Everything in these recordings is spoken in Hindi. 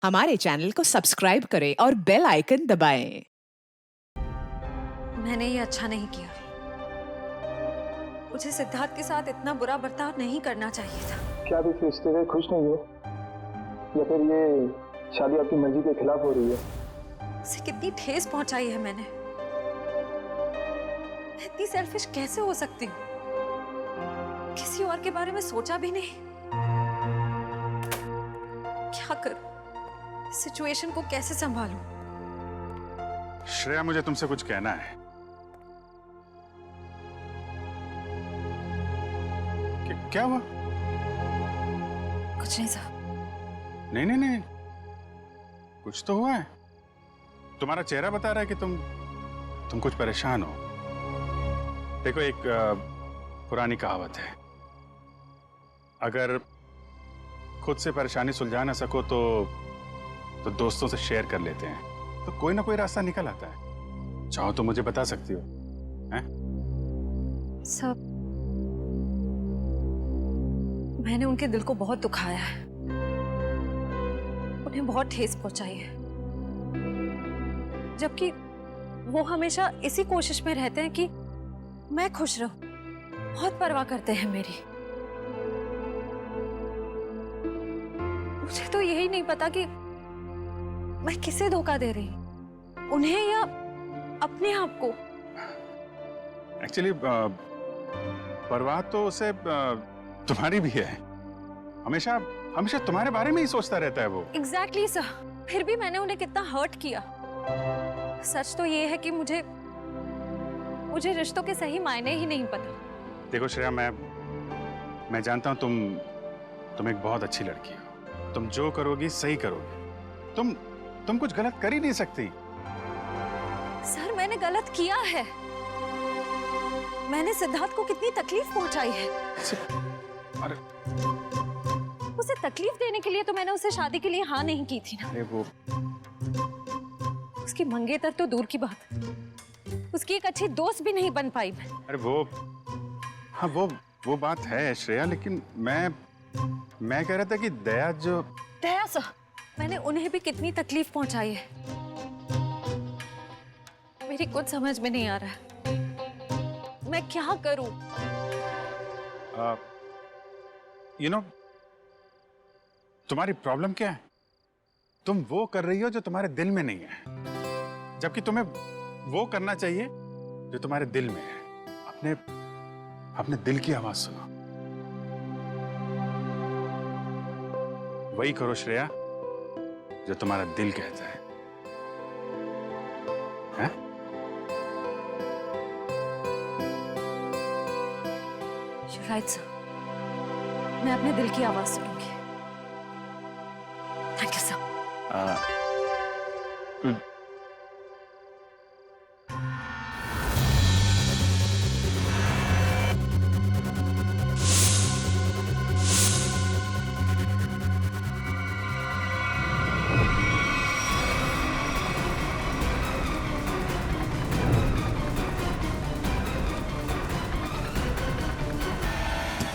हमारे चैनल को सब्सक्राइब करें और बेल आइकन दबाएं। मैंने ये अच्छा नहीं किया। मुझे सिद्धार्थ के साथ इतना बुरा बर्ताव नहीं करना चाहिए था। क्या आप इस रिश्ते से खुश नहीं हो, या फिर ये शादी आपकी मर्जी के खिलाफ हो रही है? उसे कितनी ठेस पहुंचाई है मैंने। मैं इतनी सेल्फिश कैसे हो सकती हूँ? किसी और के बारे में सोचा भी नहीं। क्या करूं? इस सिचुएशन को कैसे संभालूं? श्रेया, मुझे तुमसे कुछ कहना है। क्या हुआ? कुछ नहीं साहब। नहीं नहीं नहीं, कुछ तो हुआ है। तुम्हारा चेहरा बता रहा है कि तुम कुछ परेशान हो। देखो, एक पुरानी कहावत है, अगर खुद से परेशानी सुलझा ना सको तो दोस्तों से शेयर कर लेते हैं, तो कोई ना कोई रास्ता निकल आता है। चाहो तो मुझे बता सकती हो। हैं? सब मैंने उनके दिल को बहुत दुखाया है, उन्हें बहुत ठेस पहुंचाई है, जबकि वो हमेशा इसी कोशिश में रहते हैं कि मैं खुश रहूं। बहुत परवाह करते हैं मेरी। मुझे तो यही नहीं पता कि मैं किसे धोखा दे रही हूं, उन्हें या अपने आप को। एक्चुअली परवाह तो उसे तुम्हारी भी है। हमेशा हमेशा तुम्हारे बारे में ही सोचता रहता है वो। Exactly sir. फिर भी मैंने उन्हें कितना हर्ट किया। सच तो ये है कि मुझे रिश्तों के सही मायने ही नहीं पता। देखो श्रेया, मैं जानता हूं तुम एक बहुत अच्छी लड़की हो। तुम जो करोगी सही करोगी। तुम कुछ गलत कर ही नहीं सकती। सर, मैंने गलत किया है। मैंने सिद्धार्थ को कितनी तकलीफ पहुंचाई है। अरे उसे तकलीफ देने के लिए तो मैंने उसे शादी के लिए हाँ नहीं की थी ना। अरे वो उसकी मंगेतर तो दूर की बात, उसकी एक अच्छी दोस्त भी नहीं बन पाई मैं। अरे हाँ, वो बात है श्रेया, लेकिन मैं कह रहा था कि दया सर, मैंने उन्हें भी कितनी तकलीफ पहुंचाई है। मेरी कुछ समझ में नहीं आ रहा है, मैं क्या करूं? तुम्हारी प्रॉब्लम क्या है? तुम वो कर रही हो जो तुम्हारे दिल में नहीं है, जबकि तुम्हें वो करना चाहिए जो तुम्हारे दिल में है। अपने दिल की आवाज सुनो। वही करो श्रेया जो तुम्हारा दिल कहता है। हैं? You're right, sir. मैं अपने दिल की आवाज सुनूंगी। Thank you sir.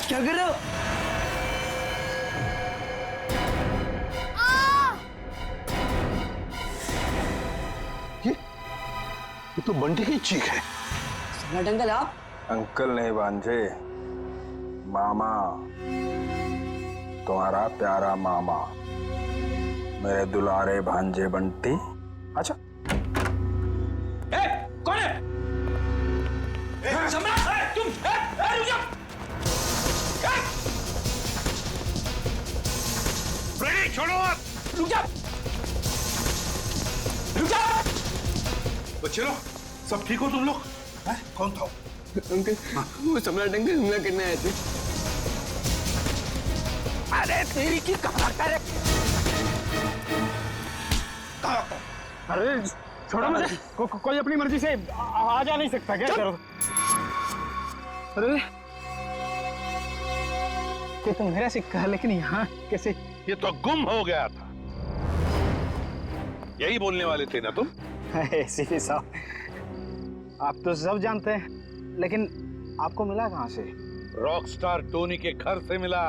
क्या कर रहे हो? ये तो बंटी की चीख है। सम्राट अंकल, आप? अंकल नहीं भांजे, मामा। तुम्हारा प्यारा मामा, मेरे दुलारे भांजे बंटी। अच्छा, कौन है? सम्राट, तुम रुक जाओ। छोड़ो आप। रुक जाओ। बच्चे लोग, सब ठीक हो तुम लोग? कौन था? अंकल, वो सम्राट अंकल हमला करने आए थे। अरे तेरी की कहाँ करे? अरे छोड़ो मुझे। कोई अपनी मर्जी से आ जा नहीं सकता क्या? करो। अरे ये तो मेरा सिक्का है, लेकिन यहाँ कैसे? ये तो गुम हो गया था। यही बोलने वाले थे ना तुम? सीपी साहब, आप तो सब जानते हैं, लेकिन आपको मिला कहाँ से? रॉकस्टार टोनी के घर से मिला।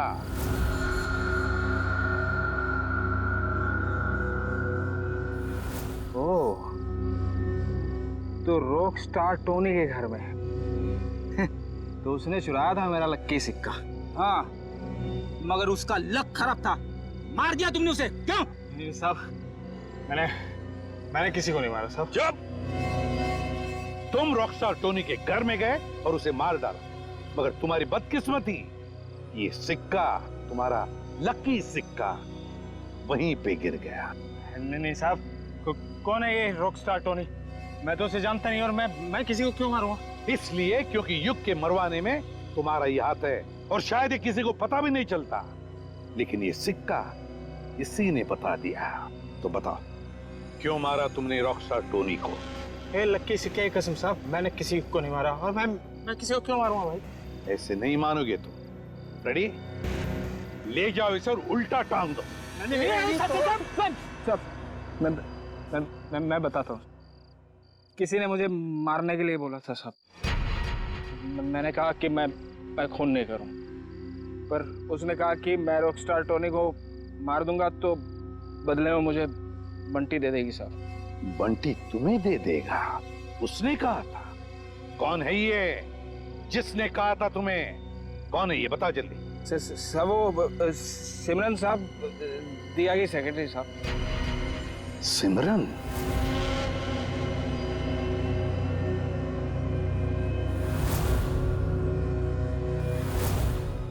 तो रॉक स्टार टोनी के घर में। तो उसने चुराया था मेरा लक्की सिक्का। हाँ, मगर उसका लक खराब था, मार दिया तुमने उसे, क्यों? नहीं साहब, मैंने किसी को नहीं मारा साहब। चुप! तुम रॉकस्टार टोनी के घर में गए और उसे मार डाला, मगर तुम्हारी बदकिस्मती, ये सिक्का, तुम्हारा लकी सिक्का, वहीं पे गिर गया। नहीं साहब, कौन है ये रॉक स्टार टोनी? मैं तो उसे जानता नहीं, और मैं किसी को क्यों मारूंगा? इसलिए क्योंकि युग के मरवाने में तुम्हारा ही हाथ है, और शायद ये किसी को पता भी नहीं चलता। लेकिन ये सिक्का इसी ने बता दिया। तो बताओ, क्यों मारा तुमने रॉकस्टार टोनी को? ए लक्की सिक्के की कसम साहब, मैंने किसी को नहीं मारा, और मैं किसी को क्यों मारूंगा भाई? ऐसे नहीं मानोगे तुम। रेडी? ले जाओ इसे और उल्टा टांग दो। मैं बताता हूँ। किसी ने मुझे मारने के लिए बोला था साहब। मैंने कहा कि मैं खून नहीं करूँ, पर उसने कहा कि मैं रॉकस्टार टोनी को मार दूंगा तो बदले में मुझे बंटी दे देगी साहब। बंटी तुम्हें दे देगा? उसने कहा था? कौन है ये जिसने कहा था तुम्हें? कौन है ये, बता जल्दी। सब वो सिमरन साहब, दिया की सेक्रेटरी साहब। सिमरन?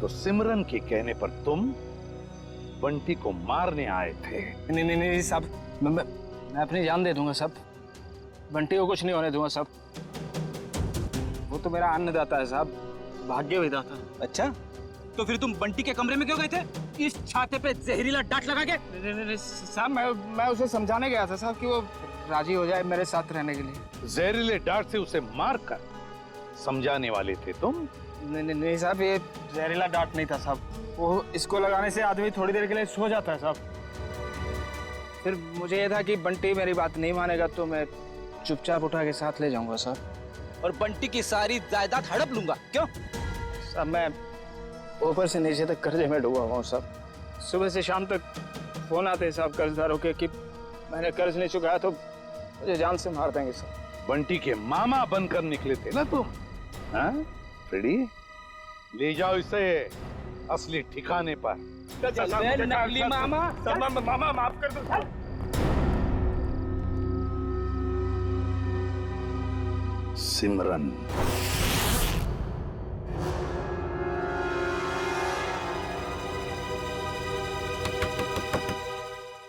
तो सिमरन के कहने पर तुम बंटी को मारने आए थे? नहीं साहब, मैं अपनी जान दे दूंगा साहब। बंटी को कुछ नहीं होने दूंगा साहब। वो तो मेरा अन्नदाता है साहब, भाग्य विधाता। अच्छा, तो फिर तुम बंटी के कमरे में क्यों गए थे? इस छाते पे जहरीला डांट लगा के? नहीं साहब, मैं उसे समझाने गया था साहब कि वो राजी हो जाए मेरे साथ रहने के लिए। जहरीले डांट से उसे मारकर समझाने वाले थे तुम? नहीं साहब, ये जहरीला डांट नहीं था साहब। वो इसको लगाने से आदमी थोड़ी देर के लिए सो जाता है साहब। फिर मुझे ये था कि बंटी मेरी बात नहीं मानेगा तो मैं चुपचाप उठा के साथ ले जाऊंगा साहब। और बंटी की सारी जायदाद हड़प लूंगा, क्यों? साहब मैं ऊपर से नीचे तक कर्जे में डूबा हुआ हूँ साहब। सुबह से शाम तक फोन आते हैं साहब कर्जदारों के कि मैंने कर्ज नहीं चुकाया तो मुझे जान से मार देंगे साहब। बंटी के मामा बनकर निकले थे ना तुम? हाँ? रेडी? ले जाओ इसे असली ठिकाने पर। नकली मामा। मामा माफ कर दो साहब। सिमरन।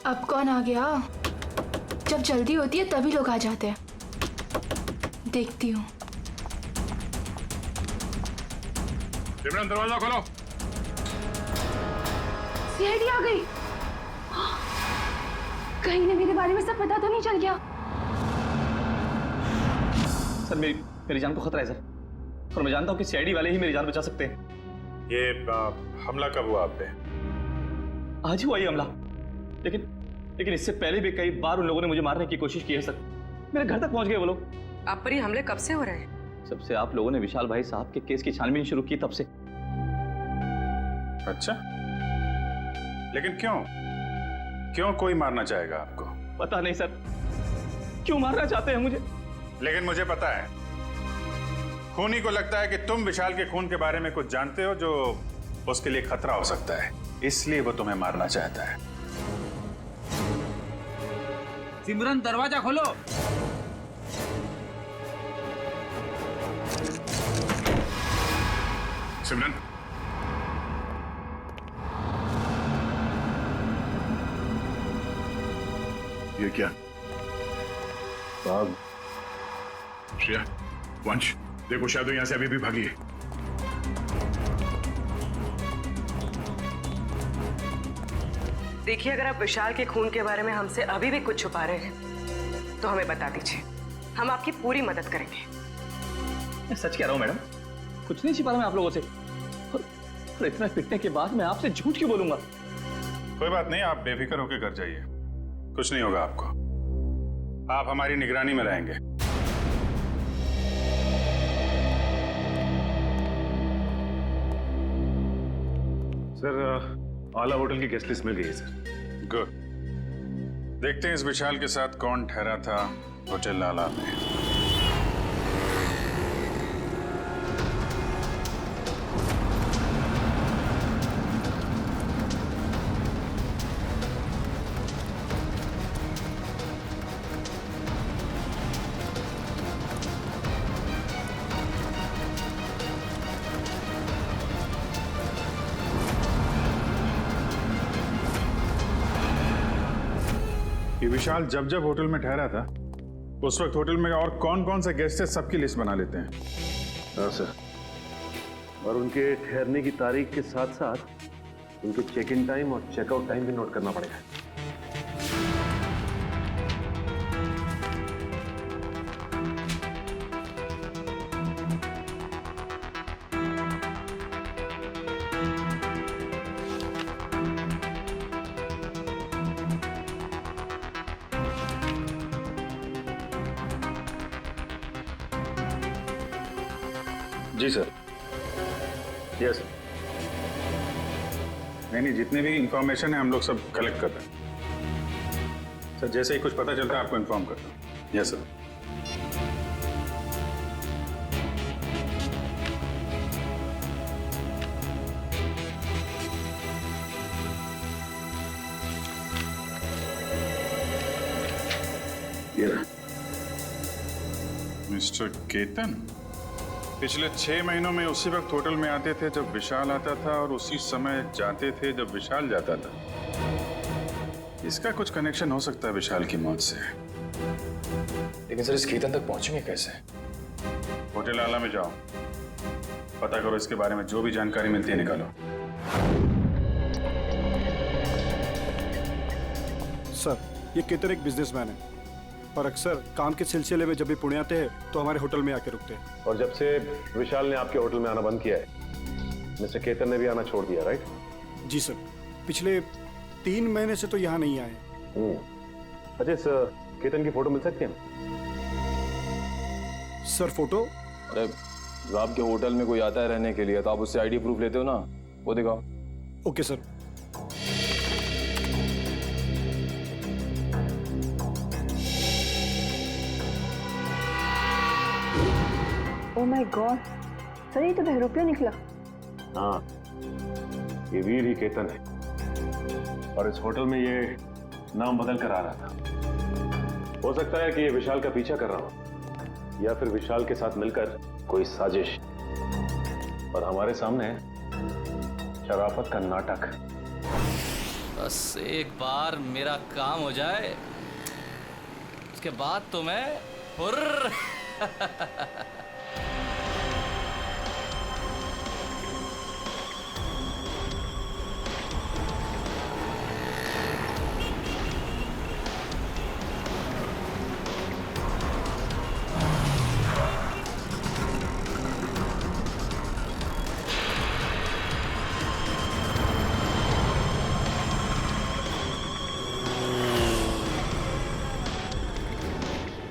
अब कौन आ गया? जब जल्दी होती है तभी लोग आ जाते हैं। देखती हूँ। सिमरन, दरवाजा खोलो। सीआईडी आ गई। कहीं ने मेरे बारे में सब पता तो नहीं चल गया? सर मेरी जान को खतरा है सर, और मैं जानता हूँ कि सीआईडी वाले ही मेरी जान बचा सकते हैं। ये हमला कब हुआ आप पे? आज ही हुआ ये हमला, लेकिन इससे पहले भी कई बार उन लोगों ने मुझे मारने की कोशिश की है सर। मेरे घर तक पहुंच गए वो लोग। आप पर ये हमले कब से हो रहे हैं? जब से आप लोगों ने विशाल भाई साहब के केस की छानबीन शुरू की तब से। अच्छा, लेकिन क्यों कोई मारना चाहेगा आपको? पता नहीं सर, क्यों मारना चाहते हैं मुझे। लेकिन मुझे पता है, खूनी को लगता है कि तुम विशाल के खून के बारे में कुछ जानते हो जो उसके लिए खतरा हो सकता है, इसलिए वो तुम्हें मारना चाहता है। सिमरन, दरवाजा खोलो। सिमरन, ये क्या? बाग श्रेया, वंश, देखो शायद यहाँ से अभी भी भागी है। देखिए, अगर आप विशाल के खून के बारे में हमसे अभी भी कुछ छुपा रहे हैं तो हमें बता दीजिए, हम आपकी पूरी मदद करेंगे। मैं सच कह रहा हूँ मैडम, कुछ नहीं छिपा रहा मैं आप लोगों से, और इतना पिटने के बाद मैं आपसे झूठ क्यों बोलूंगा? कोई बात नहीं, आप बेफिक्र होकर घर जाइए, कुछ नहीं होगा आपको। आप हमारी निगरानी में रहेंगे। सर, आला होटल की गेस्ट लिस्ट मिल गई है सर। गुड। देखते हैं इस विशाल के साथ कौन ठहरा था होटल आला में। कि विशाल जब जब होटल में ठहरा था उस वक्त होटल में और कौन कौन से गेस्ट है सबकी लिस्ट बना लेते हैं। हाँ सर, और उनके ठहरने की तारीख के साथ साथ उनके चेक इन टाइम और चेकआउट टाइम भी नोट करना पड़ेगा। जी सर। Yes sir. नहीं, जितने भी इंफॉर्मेशन है हम लोग सब कलेक्ट कर रहे हैं सर। जैसे ही कुछ पता चलता है आपको इन्फॉर्म करता हूँ। Yes sir. मिस्टर केतन पिछले 6 महीनों में उसी वक्त होटल में आते थे जब विशाल आता था और उसी समय जाते थे जब विशाल जाता था। इसका कुछ कनेक्शन हो सकता है विशाल की मौत से। लेकिन सर इस केतन तक पहुंचेंगे कैसे? होटल आला में जाओ, पता करो, इसके बारे में जो भी जानकारी मिलती है निकालो। सर ये केतन एक बिजनेसमैन है और अक्सर काम के सिलसिले में जब भी पुणे आते हैं तो हमारे होटल में आके रुकते हैं। और जब से विशाल ने आपके होटल में आना बंद किया है मिस्टर केतन ने भी आना छोड़ दिया, राइट? जी सर, पिछले 3 महीने से तो यहाँ नहीं आए। अच्छा, इस केतन की फोटो मिल सकती है? Sir photo? अरे जब आपके होटल में कोई आता है रहने के लिए तो आप उससे आईडी प्रूफ लेते हो ना, वो दिखाओ। Okay sir. Oh my God, sir ये तो बहरूपिया निकला। हाँ, ये वीर ही केतन है और इस होटल में ये नाम बदल कर आ रहा था। हो सकता है कि ये विशाल का पीछा कर रहा हो या फिर विशाल के साथ मिलकर कोई साजिश, और हमारे सामने शराफत का नाटक। बस एक बार मेरा काम हो जाए उसके बाद तो मैं हुर्र।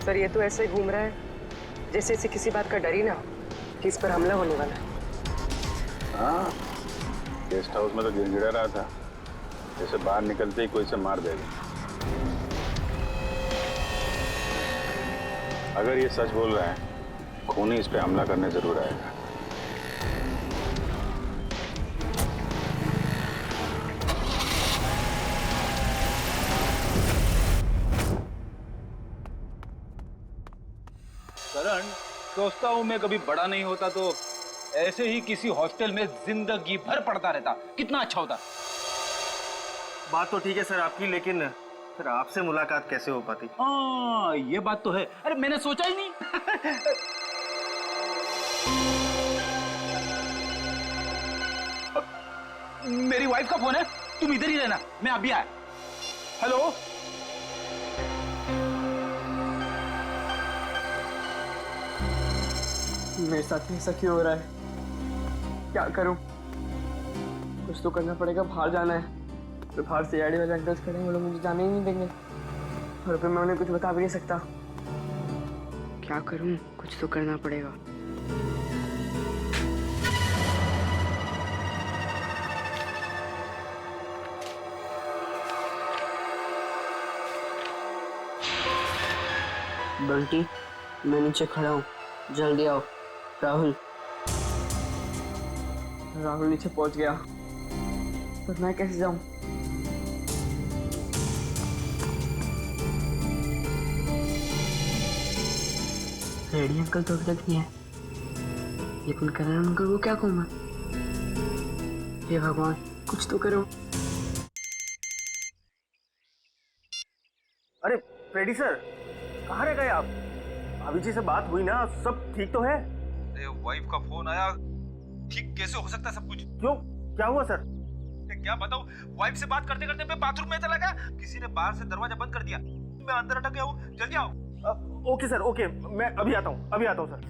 सर ये तो ऐसे घूम रहा है जैसे इसे किसी बात का डर ही ना हो कि इस पर हमला होने वाला है। हाँ, गेस्ट हाउस में तो गिड़गिड़ा रहा था जैसे बाहर निकलते ही कोई से मार देगा। अगर ये सच बोल रहा है खूनी इस पे हमला करने जरूर आएगा। करण, सोचता हूँ मैं कभी बड़ा नहीं होता तो ऐसे ही किसी हॉस्टल में जिंदगी भर पढ़ता रहता, कितना अच्छा होता। बात तो ठीक है सर आपकी, लेकिन फिर आपसे मुलाकात कैसे हो पाती? हाँ ये बात तो है। अरे मैंने सोचा ही नहीं। मेरी वाइफ का फोन है, तुम इधर ही रहना, मैं अभी आया। हेलो, मेरे साथ ऐसा क्यों हो रहा है? क्या करूं? कुछ तो करना पड़ेगा। बाहर जाना है तो बाहर से आईडी वाले अंकल्स खड़े हैं, वो लोग मुझे जाने ही नहीं देंगे और फिर मैं उन्हें कुछ बता भी नहीं सकता। क्या करूं? कुछ तो करना पड़ेगा। बंटी, मैं नीचे खड़ा हूँ, जल्दी आओ। राहुल नीचे पहुंच गया, पर मैं कैसे जाऊं? रेडी अंकल तो अभी तक नहीं है, लेकिन करण अंकल को क्या कहूँ मैं? हे भगवान, कुछ तो करो। अरे फ्रेडी सर, कहाँ रह गए आप? भाभी जी से बात हुई ना, सब ठीक तो है? अरे वाइफ का फोन आया, ठीक कैसे हो सकता है सब कुछ? क्यों, क्या हुआ सर? क्या बताऊं, वाइफ से बात करते करते मैं बाथरूम में चला गया, किसी ने बाहर से दरवाजा बंद कर दिया, मैं अंदर अटक गया हूँ, जल्दी आओ। ओके सर, ओके, मैं अभी आता हूँ सर।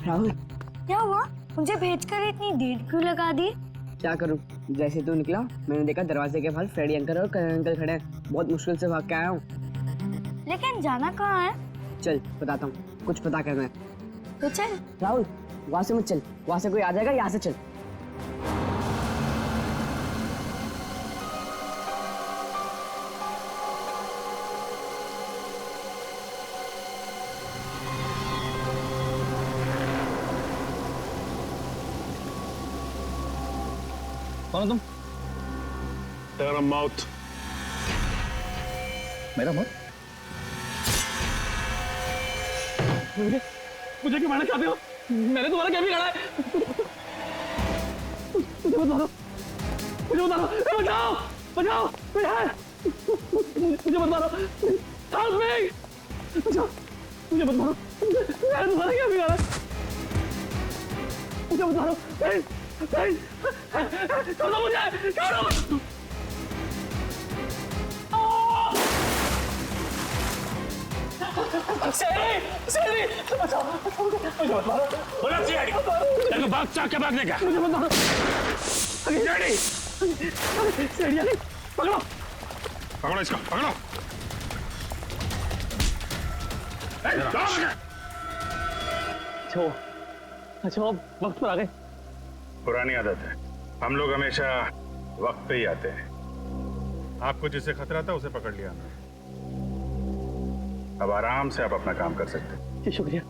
राहुल, क्या हुआ? मुझे भेजकर इतनी देर क्यों लगा दी? क्या करूं? जैसे तू निकला मैंने देखा दरवाजे के बाहर फ्रेडी अंकल और करण अंकल खड़े हैं। बहुत मुश्किल से भाग के आया हूँ। लेकिन जाना कहाँ है? चल बताता हूँ, कुछ पता करना है तो चल। राहुल, वहां से मत चल, वहां से कोई आ जाएगा, यहाँ से चल। कौन हो तुम? तेरा माउथ। मेरा मौत? मुझे क्यों मारना चाहते हो? मैंने तुम्हारा क्या बिगाड़ा है? मुझे मत मारो, बचाओ, बचाओ, मुझे मत मारो, हेल्प मी, बचाओ, मुझे मत मारो, मैंने तुम्हारा क्या बिगाड़ा है? मुझे मत मारो, छोड़ दो मुझे, छोड़ो। सेरी, बचाओ, मुझे मत मारो। बोला सीआईडी, तेरे को भाग क्या भागने का? मुझे मत मारो। सीआईडी, सीआईडी, पकड़ो, पकड़ो इसको, पकड़ो। अच्छा, वक्त पर आ गए। पुरानी आदत है, हम लोग हमेशा वक्त पे ही आते हैं। आपको जिससे खतरा था उसे पकड़ लिया, अब आराम से आप अपना काम कर सकते हैं। जी शुक्रिया।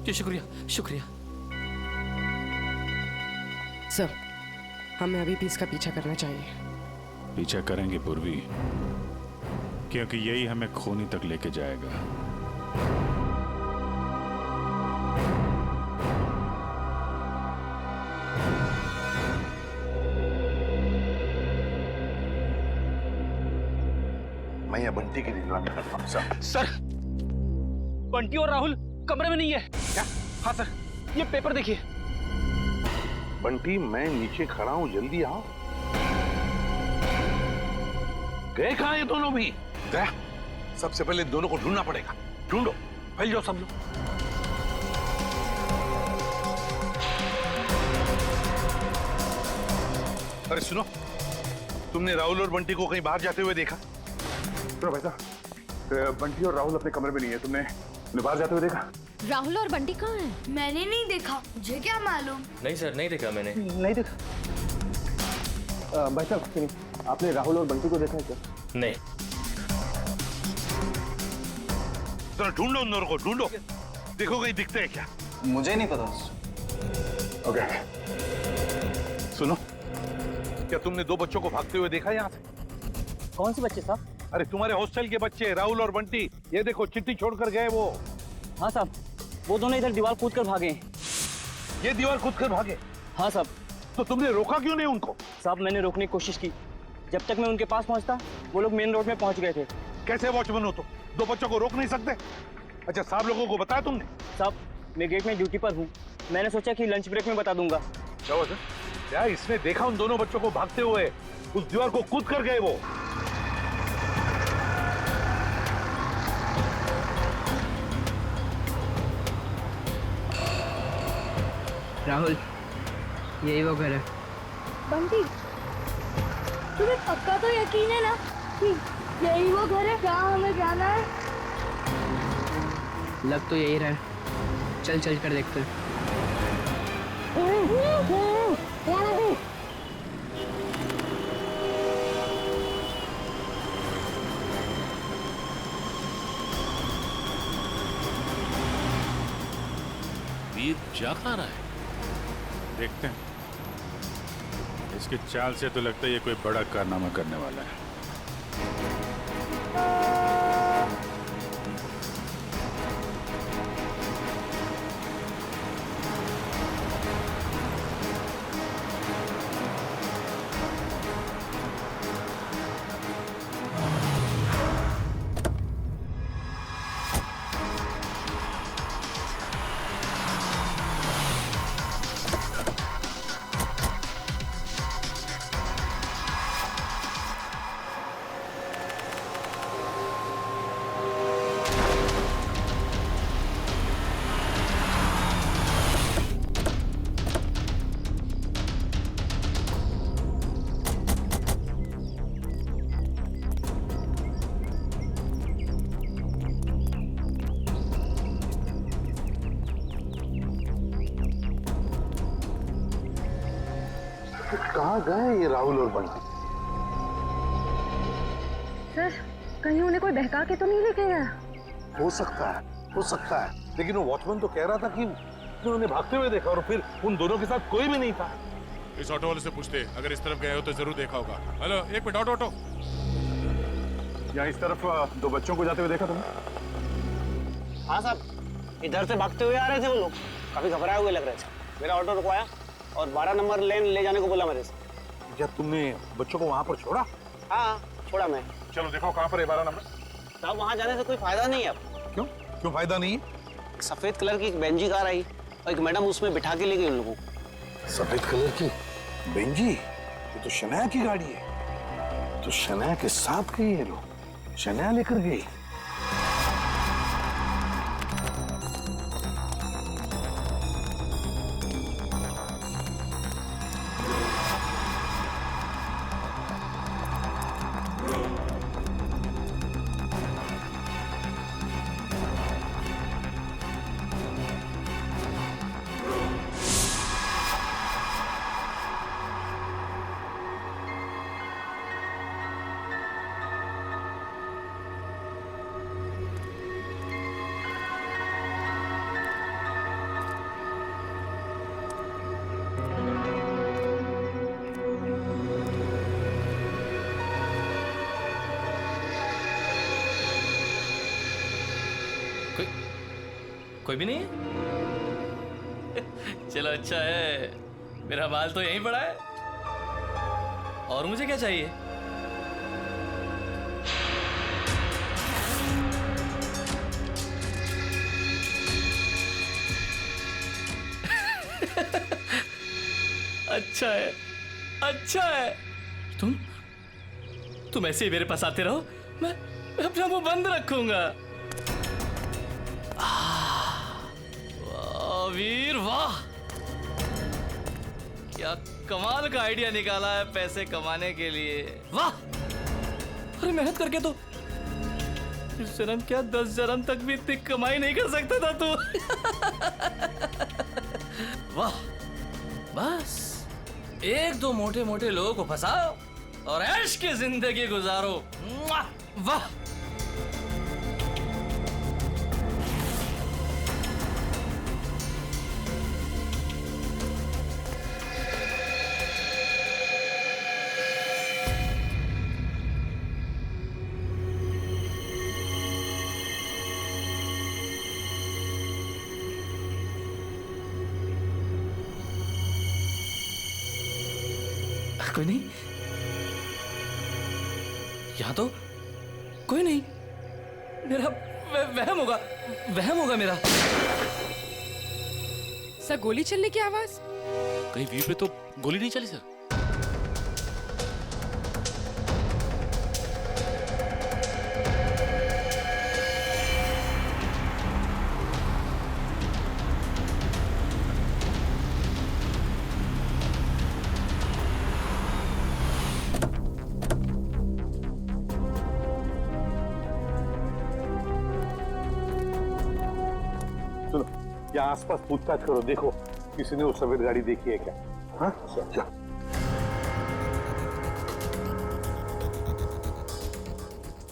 जी शुक्रिया, शुक्रिया। सर, हमें अभी भी इसका पीछा करना चाहिए। पीछा करेंगे पूर्वी, क्योंकि यही हमें खूनी तक लेके जाएगा। मैं ये बंटी की निगरानी करता हूं। सर, बंटी और राहुल कमरे में नहीं है। क्या? हाँ सर, ये पेपर देखिए। बंटी, मैं नीचे खड़ा हूं, जल्दी आओ। गए कहां ये दोनों भी? गया, सबसे पहले दोनों को ढूंढना पड़ेगा। ढूंढो, फैल जाओ सब लोग। अरे सुनो, तुमने राहुल और बंटी को कहीं बाहर जाते हुए देखा? तो भाई साहब, बंटी और राहुल अपने कमरे में नहीं है, तुमने बाहर जाते हुए देखा? राहुल और बंटी कहाँ हैं? मैंने नहीं देखा, मुझे क्या मालूम। नहीं सर, नहीं देखा मैंने। नहीं देखा। भाई साहब, आपने राहुल और बंटी को देखा है क्या? नहीं। तो ढूंढो उन दोनों को, ढूंढो, देखो कहीं दिखते हैं क्या। मुझे नहीं पता। ओके, सुनो, क्या तुमने दो बच्चों को भागते हुए देखा यहाँ से? कौन से बच्चे साहब? अरे तुम्हारे हॉस्टल के बच्चे, राहुल और बंटी। ये देखो, चिट्ठी छोड़कर गए वो। हाँ साहब, वो दोनों इधर दीवार कूद कर भागे। ये दीवार कूद कर भागे? हाँ साहब। तो तुमने रोका क्यों नहीं उनको? साहब, मैंने रोकने की कोशिश की, जब तक मैं उनके पास पहुंचता वो लोग मेन रोड में पहुंच गए थे। कैसे वॉचमैन हो तुम? दो बच्चों को रोक नहीं सकते? अच्छा, साहब लोगों को बताया तुमने? साहब, मैं गेट में ड्यूटी पर हूँ, मैंने सोचा कि लंच ब्रेक में बता दूंगा। क्या इसने देखा उन दोनों बच्चों को भागते हुए? उस दीवार को कूद कर गए वो। राहुल, यही वो घर है। बंटी, तुम्हें पक्का तो यकीन है ना कि यही वो घर है जहाँ हमें जाना है? लग तो यही रहा है, चल चल कर देखते हैं। वीर जा कहाँ रहा है? देखते हैं, इसकी चाल से तो लगता है ये कोई बड़ा कारनामा करने वाला है। कहाँ गए ये राहुल और बंटी? सर कहीं उन्हें कोई बहका के तो नहीं लेके गया? हो सकता है, लेकिन वो वॉचमैन तो कह रहा था कि उन्होंने भागते हुए देखा और फिर उन दोनों के साथ कोई भी नहीं था। इस ऑटो वाले से पूछते, अगर इस तरफ गए हो तो जरूर देखा होगा। हेलो, एक मिनट, ऑटो। यहाँ इस तरफ दो बच्चों को जाते हुए देखा तुमने? हाँ साहब, इधर से भागते हुए आ रहे थे वो लोग, काफी घबराए हुए लग रहे थे। मेरा ऑटो रुकवाया और 12 नंबर लेन ले जाने को बोला मेरे से। क्या तुमने बच्चों को वहाँ पर छोड़ा? हाँ छोड़ा मैं। चलो देखो कहाँ पर है 12 नंबर। साहब वहाँ जाने से कोई फायदा नहीं है अब। क्यों फायदा नहीं है? सफेद कलर की एक बेंजी कार आई और एक मैडम उसमें बिठा के ले गई उन लोगों को। सफेद कलर की बेंजी? ये तो शनाया की गाड़ी है। तो शनाया के साथ गई ये लोग, शनाया लेकर गई। कोई भी नहीं है? चलो अच्छा है, मेरा माल तो यहीं पड़ा है। और मुझे क्या चाहिए? अच्छा है। तुम ऐसे ही मेरे पास आते रहो, मैं अपना मुंह बंद रखूंगा। वीर वाह, क्या कमाल का आइडिया निकाला है पैसे कमाने के लिए। वाह, अरे मेहनत करके तो इस जन्म क्या 10 जन्म तक भी इतनी कमाई नहीं कर सकता था तू। वाह, बस एक दो मोटे मोटे लोगों को फंसाओ और ऐश की जिंदगी गुजारो। वाह, कोई नहीं, यहां तो कोई नहीं। मेरा वहम होगा मेरा। सर गोली चलने की आवाज? कहीं वीर पे तो गोली नहीं चली सर? यहाँ आसपास पूछताछ करो, देखो किसी ने वो सफेद गाड़ी देखी है क्या? हाँ चल।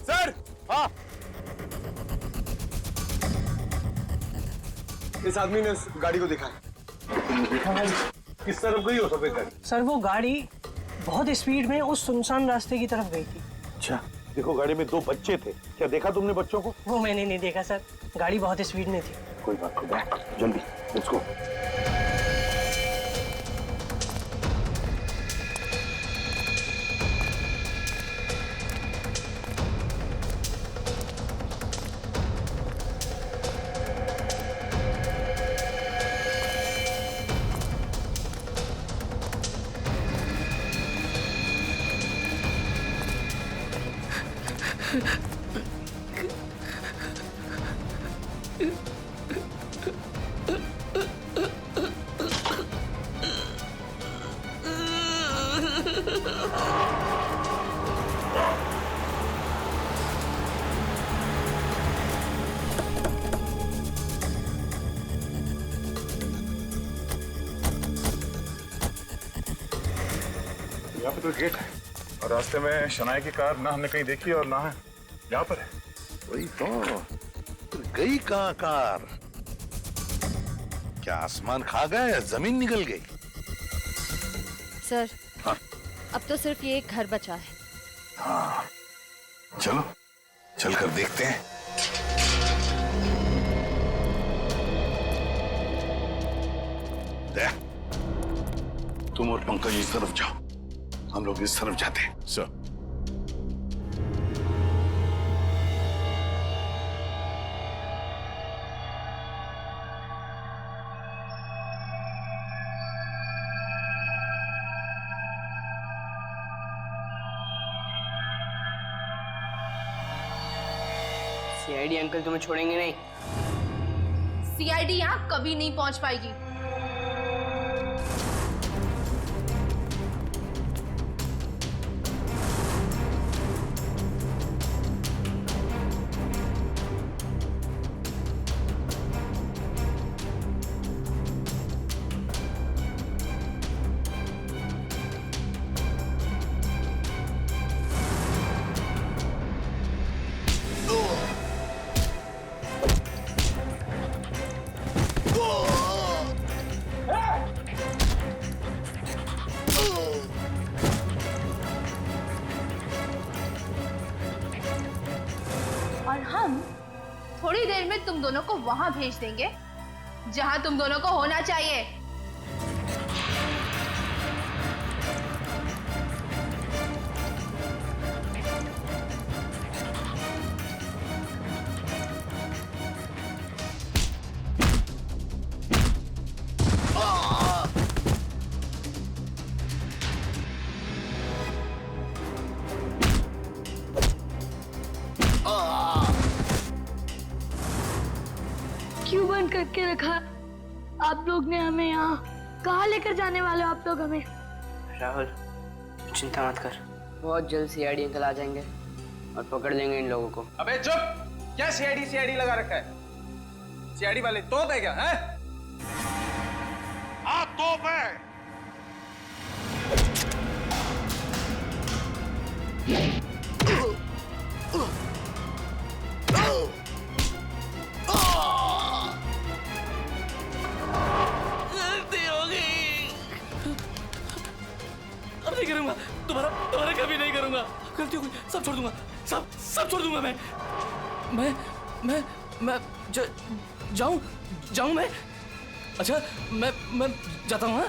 सर, हाँ, इस आदमी ने उस गाड़ी को देखा है। देखा है? किस तरफ गई हो सफेद गाड़ी? सर वो गाड़ी बहुत स्पीड में उस सुनसान रास्ते की तरफ गई थी। अच्छा, देखो गाड़ी में 2 बच्चे थे, क्या देखा तुमने बच्चों को? वो मैंने नहीं देखा सर, गाड़ी बहुत स्पीड में थी। कोई बात नहीं, बैठ जल्दी, लेट्स गो। यहाँ पे तो गेट है और रास्ते में शनाया की कार ना हमने कहीं देखी और ना है यहाँ पर है। वही तो गई कहाँ कार? क्या आसमान खा गया या जमीन निकल गई? सर हाँ? अब तो सिर्फ ये एक घर बचा है। हाँ, चलो चलकर देखते हैं। तुम और पंकज इस तरफ जाओ, हम लोग इस तरफ जाते हैं। सर सीआईडी अंकल तुम्हें छोड़ेंगे नहीं। सीआईडी यहाँ कभी नहीं पहुंच पाएगी। और हम थोड़ी देर में तुम दोनों को वहां भेज देंगे जहां तुम दोनों को होना चाहिए। क्यों बंद करके रखा आप लोग ने हमें यहाँ? कहाँ लेकर जाने वाले हो आप लोग हमें? राहुल चिंता मत कर, बहुत जल्द सीआईडी अंकल आ जाएंगे और पकड़ लेंगे इन लोगों को। अबे चुप! क्या सीआईडी लगा रखा है? सीआईडी वाले तोप है क्या? हैं? हाँ तोप है। गलती हो गई, अब नहीं करूंगा, दोबारा कभी नहीं करूंगा। गलती हो गई, सब छोड़ दूंगा, सब छोड़ दूंगा। मैं जाऊं मैं? अच्छा मैं जाता हूँ। हाँ?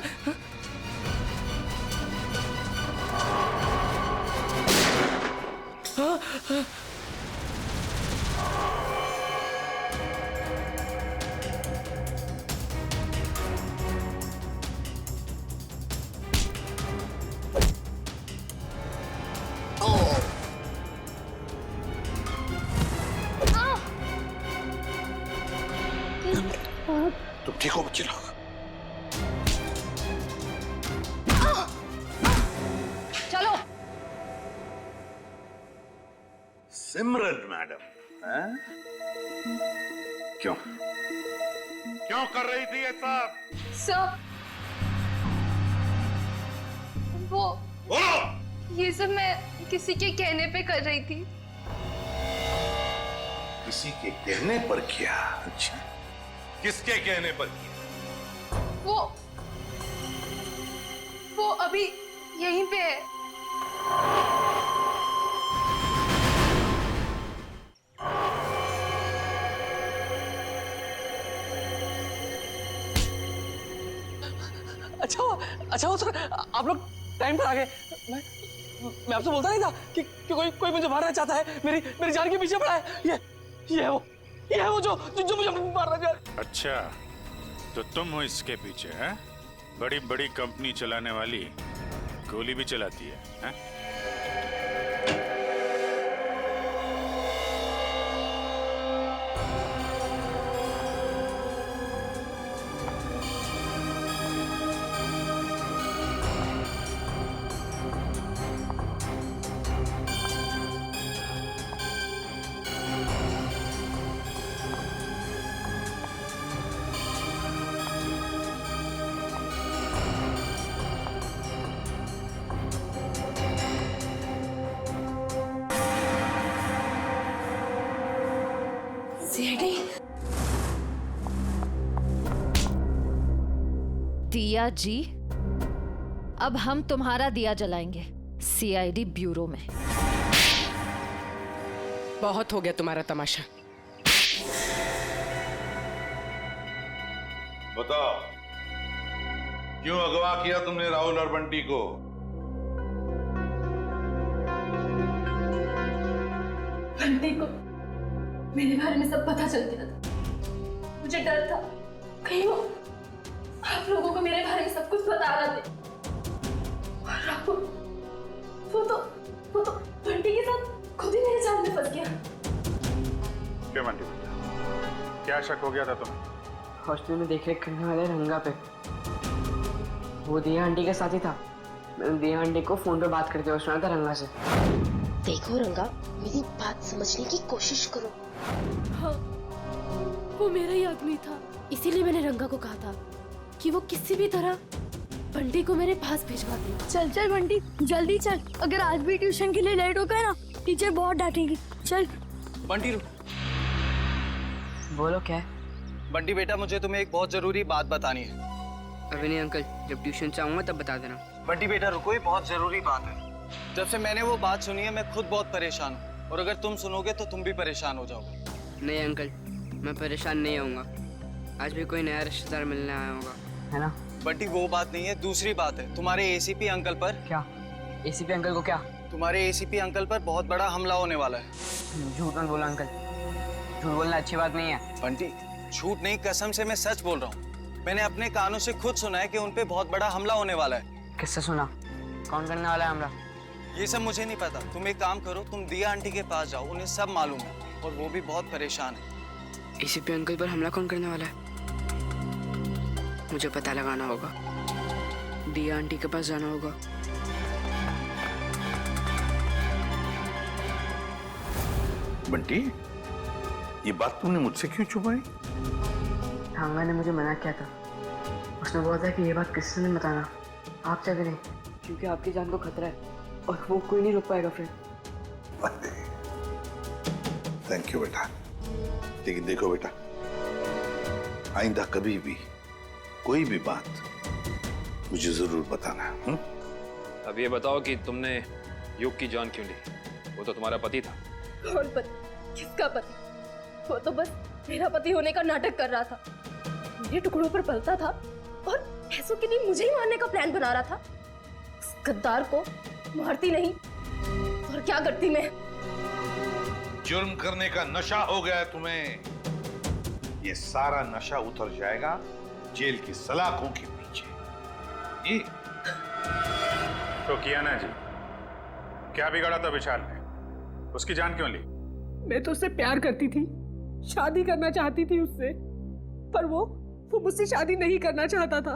तुम ठीक हो बच्चे लोग? चलो। सिमरन मैडम, हैं? क्यों कर रही थी ये सब? सर वो बोलो। ये सब मैं किसी के कहने पे कर रही थी। किसी के कहने पर किया? अच्छा, किसके कहने पर किया? वो अभी यहीं पे है। अच्छा हो सर, आप लोग टाइम पर आ गए। मैं आपसे बोलता नहीं था कि कोई मुझे मारना चाहता है, मेरी जान के पीछे पड़ा है। ये है वो जो मुझे मारना चाह रहा है। अच्छा, तो तुम हो इसके पीछे? हैं? बड़ी बड़ी कंपनी चलाने वाली गोली भी चलाती है, हैं? दिया जी, अब हम तुम्हारा दिया जलाएंगे सीआईडी ब्यूरो में। बहुत हो गया तुम्हारा तमाशा। बताओ, क्यों अगवा किया तुमने राहुल और बंटी को? बंटी को मेरे बारे में सब पता चल गया था। मुझे डर था कहीं वो आप लोगों को मेरे बारे में सब कुछ बता रहा थे। और राहुल वो तो बंटी के साथ खुद ही मेरे जाल में फंस गया। क्यों बंटी, क्या शक हो गया था तुम्हें? हॉस्टल में देख रेख करने वाले रंगा पे वो दिया आंटी के साथ ही था। मैंने दिया आंटी को फोन पे बात करते हुए सुना था रंगा से। देखो रंगा, मेरी बात समझने की कोशिश करो। हाँ, वो मेरा ही आदमी था, इसीलिए मैंने रंगा को कहा था कि वो किसी भी तरह बंटी को मेरे पास भिजवा दे। चल चल बंटी, जल्दी चल, अगर आज भी ट्यूशन के लिए लेट हो गए ना टीचर बहुत डांटेगी। चल बंटी रुक। बोलो क्या है? बंटी बेटा, मुझे तुम्हें एक बहुत जरूरी बात बतानी है। अभी नहीं अंकल, जब ट्यूशन से आऊंगा तब बता देना। बंटी बेटा रुको, ये बहुत जरूरी बात है। जब से मैंने वो बात सुनी है मैं खुद बहुत परेशान हूँ, और अगर तुम सुनोगे तो तुम भी परेशान हो जाओगे। नहीं अंकल, मैं परेशान नहीं होऊंगा। आज भी कोई नया रिश्तेदार मिलने आया होगा, है ना? बंटी वो बात नहीं है, दूसरी बात है। तुम्हारे एसीपी अंकल पर। क्या एसीपी अंकल को? क्या तुम्हारे एसीपी अंकल पर बहुत बड़ा हमला होने वाला है। झूठ मत बोला अंकल, झूठ बोलना अच्छी बात नहीं है। बंटी झूठ नहीं, कसम से मैं सच बोल रहा हूँ। मैंने अपने कानों से खुद सुना है कि उन पे बहुत बड़ा हमला होने वाला है। किससे सुना? कौन करने वाला है हमला? ये सब मुझे नहीं पता। तुम एक काम करो, तुम दिया आंटी के पास जाओ, उन्हें सब मालूम है और वो भी बहुत परेशान है। एसीपी अंकल पर हमला कौन करने वाला है? मुझे पता लगाना होगा, दिया आंटी के पास जाना होगा। बंटी, ये बात तुमने मुझसे क्यों छुपाई? थांगा ने मुझे मना किया था। उसने बोला था कि ये बात किसी से नहीं बताना, आपसे भी नहीं, क्योंकि आपकी जान को खतरा है और वो कोई नहीं रोक पाएगा फिर। थैंक यू बेटा। लेकिन देखो बेटा, आइंदा कभी भी कोई भी बात मुझे जरूर बताना। अब ये बताओ कि तुमने युग की जान क्यों ली? वो तो तुम्हारा पति था। कौन पति? किसका पति? वो तो बस मेरा पति होने का नाटक कर रहा था, मेरे टुकड़ों पर पलता था और पैसों के लिए मुझे ही मारने का प्लान बना रहा था। उस गद्दार को मारती नहीं और क्या करती मैं? जुर्म करने का नशा हो गया है तुम्हें। ये सारा नशा उतर जाएगा जेल की सलाखों के पीछे। ये तो किया ना जी, क्या बिगाड़ा था विशाल ने? उसकी जान क्यों ली? मैं तो उससे प्यार करती थी, शादी करना चाहती थी उससे, पर वो मुझसे शादी नहीं करना चाहता था।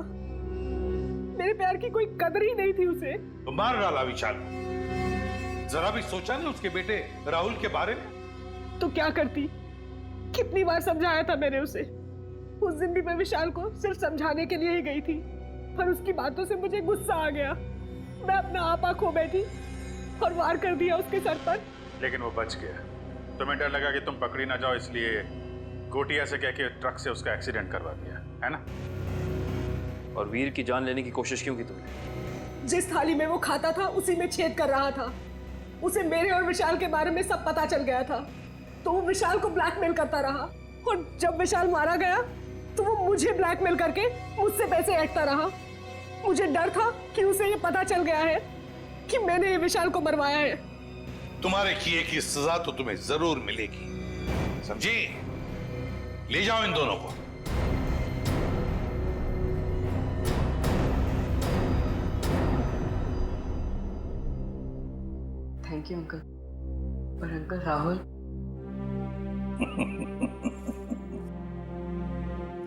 मेरे प्यार की कोई कदर ही नहीं थी उसे। तो मार डाला विशाल। जरा भी सोचा नहीं उसके बेटे राहुल के बारे में? तो क्या करती? कितनी बार समझाया था मैंने उसे। उस दिन भी मैं विशाल को सिर्फ समझाने के लिए ही गई थी, पर उसकी बातों से मुझे गुस्सा आ गया। मैं अपना आपा खो बैठी और वार कर दिया उसके सर पर। लेकिन वो बच गया। तुम्हें डर लगा कि तुम पकड़ी ना जाओ, इसलिए गोटिया से कह के ट्रक से उसका एक्सीडेंट करवा दिया, है ना? और वीर की जान लेने की कोशिश क्यों की तुमने? जिस थाली में वो खाता था उसी में छेद कर रहा था। उसे मेरे और विशाल के बारे में सब पता चल गया था, तो वो विशाल को ब्लैकमेल करता रहा, और जब विशाल मारा गया तो वो मुझे ब्लैकमेल करके मुझसे पैसे ऐंठता रहा। मुझे डर था कि उसे ये पता चल गया है कि मैंने ये विशाल को मरवाया है। तुम्हारे किए की सजा तो तुम्हें जरूर मिलेगी, समझी? ले जाओ इन दोनों को। Thank you uncle. पर अंकल राहुल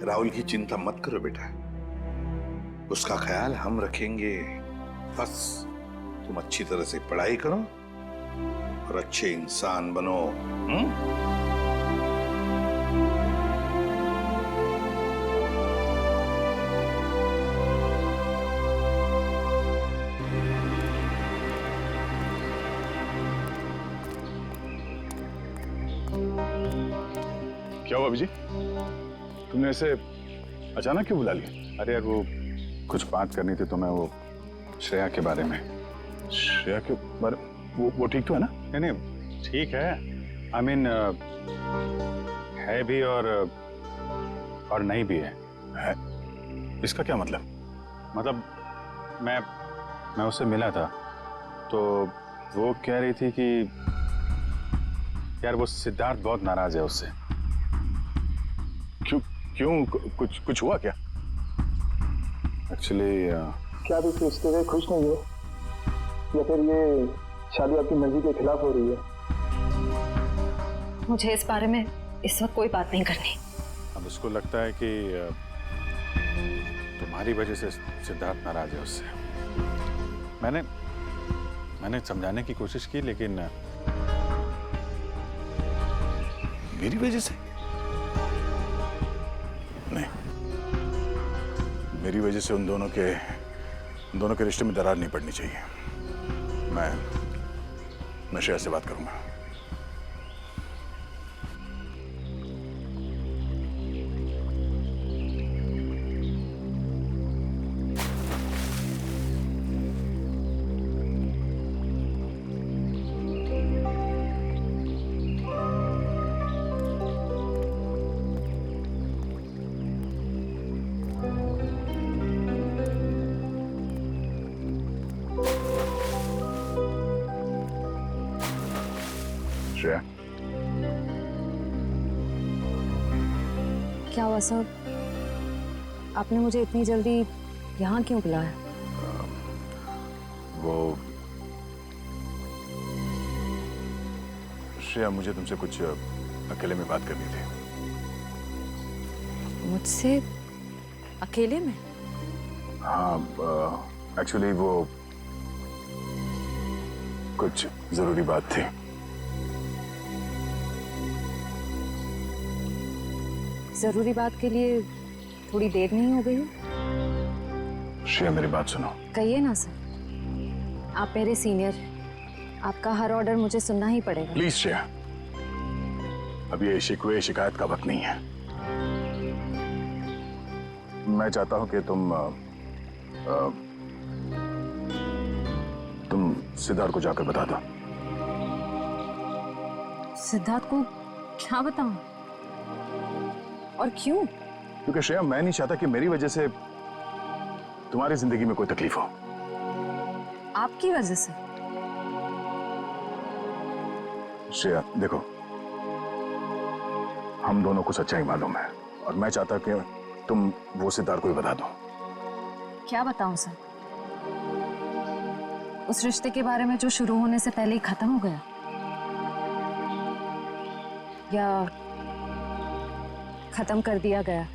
राहुल की चिंता मत करो बेटा, उसका ख्याल हम रखेंगे। बस तुम अच्छी तरह से पढ़ाई करो और अच्छे इंसान बनो। क्या हुआ अभिजी? तुमने ऐसे अचानक क्यों बुला लिया? अरे यार, वो कुछ बात करनी थी तुम्हें, वो श्रेया के बारे में। श्रेया के बारे वो ठीक तो है ना? नहीं नहीं ठीक है, आई मीन है भी और नहीं भी है। इसका क्या मतलब? मतलब मैं उससे मिला था तो वो कह रही थी कि यार वो सिद्धार्थ बहुत नाराज है उससे। क्यों कुछ हुआ क्या? एक्चुअली क्या आप इस रिश्ते से खुश नहीं हो, या फिर ये शादी आपकी मर्जी के खिलाफ हो रही है? मुझे इस बारे में इस वक्त कोई बात नहीं करनी। अब उसको लगता है कि तुम्हारी वजह से सिद्धार्थ नाराज है उससे। मैंने समझाने की कोशिश की, लेकिन मेरी वजह से? नहीं, मेरी वजह से उन दोनों के रिश्ते में दरार नहीं पड़नी चाहिए। मैं श्रेया से बात करूंगा। श्रेया, क्या हुआ सर? आपने मुझे इतनी जल्दी यहाँ क्यों बुलाया? वो श्रेया, मुझे तुमसे कुछ अकेले में बात करनी थी। मुझसे अकेले में? हाँ, एक्चुअली वो कुछ जरूरी बात थी। जरूरी बात के लिए थोड़ी देर नहीं हो गई? श्रेया, मेरी बात सुनो। कहिए ना सर, आप मेरे सीनियर, आपका हर ऑर्डर मुझे सुनना ही पड़ेगा। प्लीज श्रेया, अब ये शिकवे शिकायत का वक्त नहीं है। मैं चाहता हूं कि तुम सिद्धार्थ को जाकर बता दो। सिद्धार्थ को क्या बताऊं? और क्यों? क्योंकि श्रेया, मैं नहीं चाहता कि मेरी वजह से तुम्हारी जिंदगी में कोई तकलीफ हो। आपकी वजह से? श्रेया देखो, हम दोनों को सच्चाई मालूम है और मैं चाहता कि तुम वो सिद्धार्थ को ही बता दो। क्या बताऊं सर? उस रिश्ते के बारे में जो शुरू होने से पहले ही खत्म हो गया, या खत्म कर दिया गया?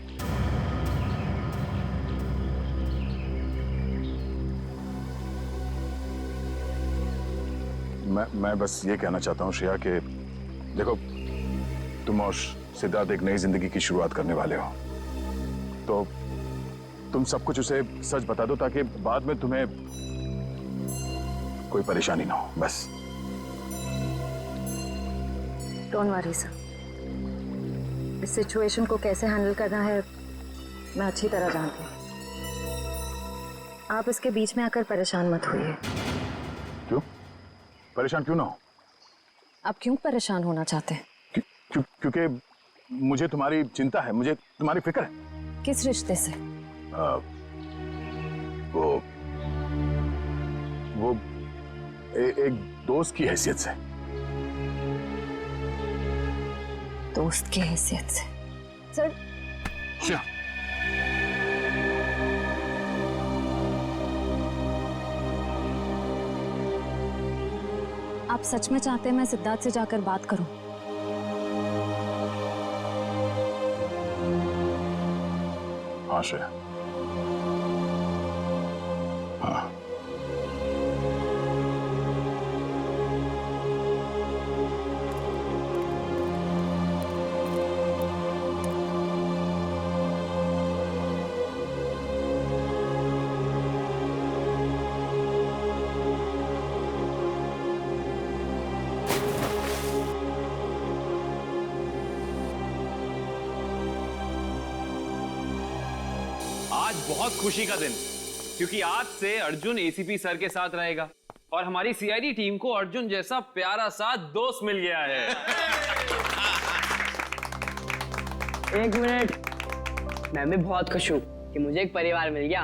मैं बस ये कहना चाहता हूँ श्रेया कि देखो, तुम और सिद्धार्थ एक नई जिंदगी की शुरुआत करने वाले हो, तो तुम सब कुछ उसे सच बता दो ताकि बाद में तुम्हें कोई परेशानी ना हो। बस। डोंट वरी सर, इस सिचुएशन को कैसे हैंडल करना है मैं अच्छी तरह जानती हूँ। आप इसके बीच में आकर परेशान मत होइए। क्यों? परेशान क्यों ना हो? आप क्यों परेशान होना चाहते हैं? क्योंकि मुझे तुम्हारी चिंता है, मुझे तुम्हारी फिक्र है। किस रिश्ते से? वो एक दोस्त की हैसियत से। दोस्त की हैसियत से? सर क्या? आप सच में चाहते हैं मैं सिद्धार्थ से जाकर बात करूं? हाँ श्रेया, हाँ। आज बहुत खुशी का दिन। क्योंकि आज से अर्जुन एसीपी सर के साथ रहेगा और हमारी सीआईडी टीम को अर्जुन जैसा प्यारा सा दोस्त मिल गया है। एक मिनट, मैं भी बहुत खुश हूँ कि मुझे एक परिवार मिल गया।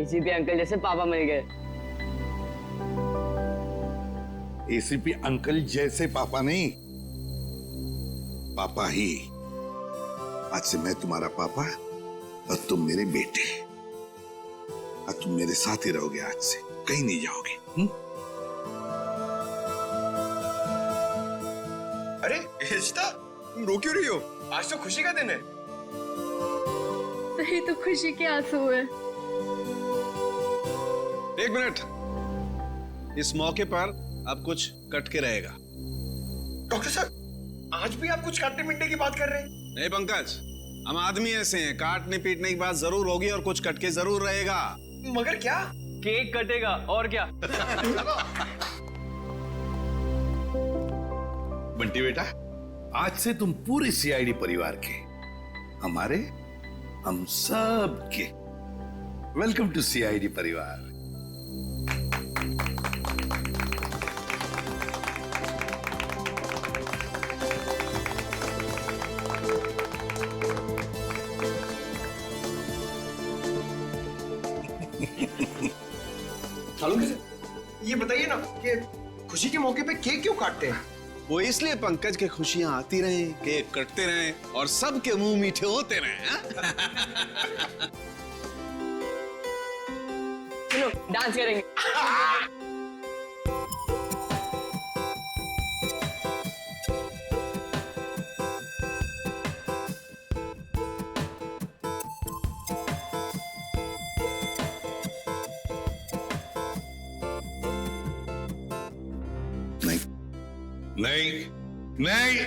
एसीपी अंकल जैसे पापा मिल गए। एसीपी अंकल जैसे पापा नहीं, पापा ही। आज से मैं तुम्हारा पापा और तुम मेरे बेटे। और तुम मेरे साथ ही रहोगे, आज से कहीं नहीं जाओगे। अरे इशिता, तुम रो क्यों रही हो? आज तो खुशी का दिन है। सही तो खुशी के आंसू है। एक मिनट, इस मौके पर अब कुछ कट के रहेगा। डॉक्टर साहब, आज भी आप कुछ काटने पीटने की बात कर रहे हैं? नहीं पंकज, हम आदमी ऐसे हैं, काटने पीटने की बात जरूर होगी और कुछ कट के जरूर रहेगा। मगर क्या? केक कटेगा और क्या। बंटी बेटा, आज से तुम पूरे सीआईडी परिवार के, हमारे, हम सब के वेलकम टू सीआईडी परिवार। ये बताइए ना कि खुशी के मौके पे केक क्यों काटते हैं? वो इसलिए पंकज के खुशियां आती रहें, केक कटते रहें और सबके मुंह मीठे होते रहें। चलो डांस करेंगे। नहीं नहीं,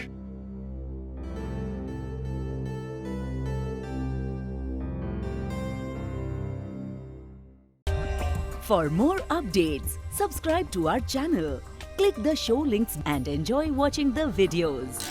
For more updates, subscribe to our channel, click the show links and enjoy watching the videos.